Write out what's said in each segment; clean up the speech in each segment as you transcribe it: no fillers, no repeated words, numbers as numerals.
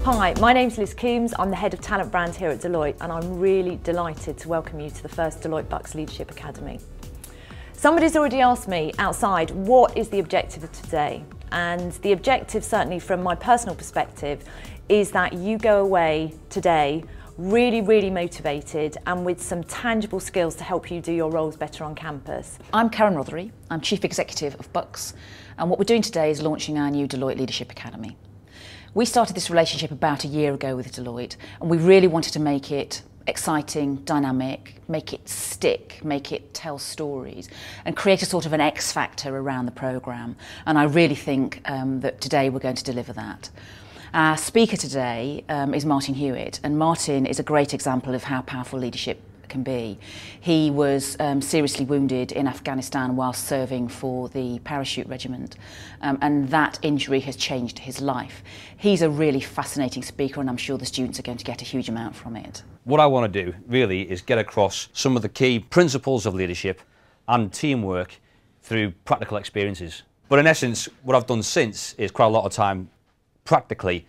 Hi, my name's Liz Coombs. I'm the Head of Talent Brand here at Deloitte, and I'm really delighted to welcome you to the first Deloitte BUCS Leadership Academy. Somebody's already asked me outside, what is the objective of today? And the objective, certainly from my personal perspective, is that you go away today really motivated and with some tangible skills to help you do your roles better on campus. I'm Karen Rothery, I'm Chief Executive of BUCS, and what we're doing today is launching our new Deloitte Leadership Academy. We started this relationship about a year ago with Deloitte, and we really wanted to make it exciting, dynamic, make it stick, make it tell stories, and create a sort of an X factor around the programme. And I really think that today we're going to deliver that. Our speaker today is Martin Hewitt, and Martin is a great example of how powerful leadership can be. He was seriously wounded in Afghanistan whilst serving for the parachute regiment, and that injury has changed his life. He's a really fascinating speaker, and I'm sure the students are going to get a huge amount from it. What I want to do really is get across some of the key principles of leadership and teamwork through practical experiences. But in essence, what I've done since is quite a lot of time practically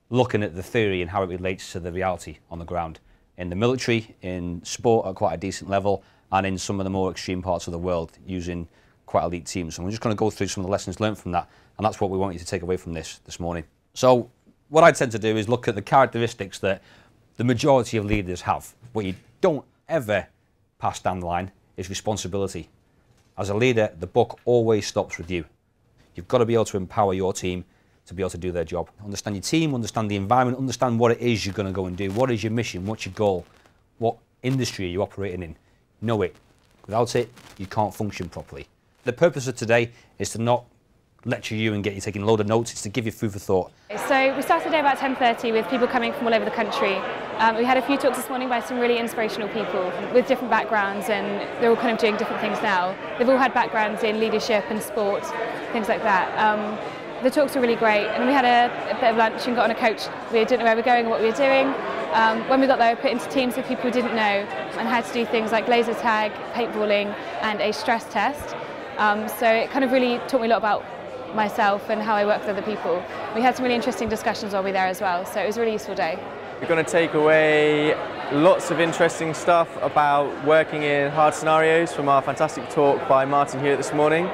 looking at the theory and how it relates to the reality on the ground. In the military, in sport at quite a decent level, and in some of the more extreme parts of the world using quite elite teams. So we're just going to go through some of the lessons learned from that, and that's what we want you to take away from this morning. So what I tend to do is look at the characteristics that the majority of leaders have. What you don't ever pass down the line is responsibility. As a leader, the buck always stops with you. You've got to be able to empower your team to be able to do their job. Understand your team, understand the environment, understand what it is you're going to go and do. What is your mission? What's your goal? What industry are you operating in? Know it. Without it, you can't function properly. The purpose of today is to not lecture you and get you taking a load of notes. It's to give you food for thought. So we started today about 10:30 with people coming from all over the country. We had a few talks this morning by some really inspirational people with different backgrounds, and they're all kind of doing different things now. They've all had backgrounds in leadership and sport, things like that. The talks were really great, and we had a bit of lunch and got on a coach. We didn't know where we were going and what we were doing. When we got there, we were put into teams of people we didn't know and had to do things like laser tag, paintballing, and a stress test. So it kind of really taught me a lot about myself and how I work with other people. We had some really interesting discussions while we were there as well, so it was a really useful day. We're going to take away lots of interesting stuff about working in hard scenarios from our fantastic talk by Martin Hewitt this morning.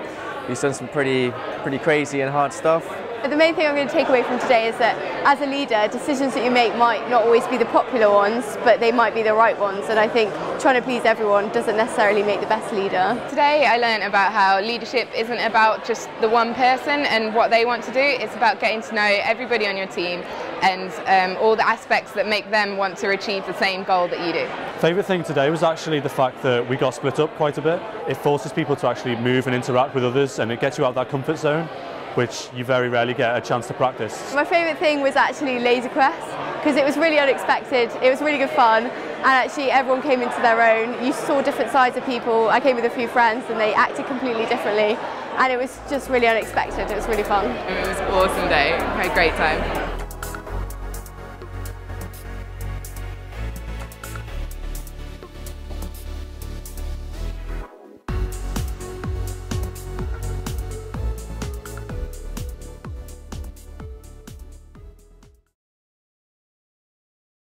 He's done some pretty crazy and hard stuff. The main thing I'm going to take away from today is that as a leader, decisions that you make might not always be the popular ones, but they might be the right ones, and I think trying to please everyone doesn't necessarily make the best leader. Today I learned about how leadership isn't about just the one person and what they want to do. It's about getting to know everybody on your team and all the aspects that make them want to achieve the same goal that you do. Favourite thing today was actually the fact that we got split up quite a bit. It forces people to actually move and interact with others, and it gets you out of that comfort zone, which you very rarely get a chance to practice. My favourite thing was actually Laser Quest, because it was really unexpected, it was really good fun, and actually everyone came into their own. You saw different sides of people. I came with a few friends and they acted completely differently, and it was just really unexpected. It was really fun. It was an awesome day, I had a great time.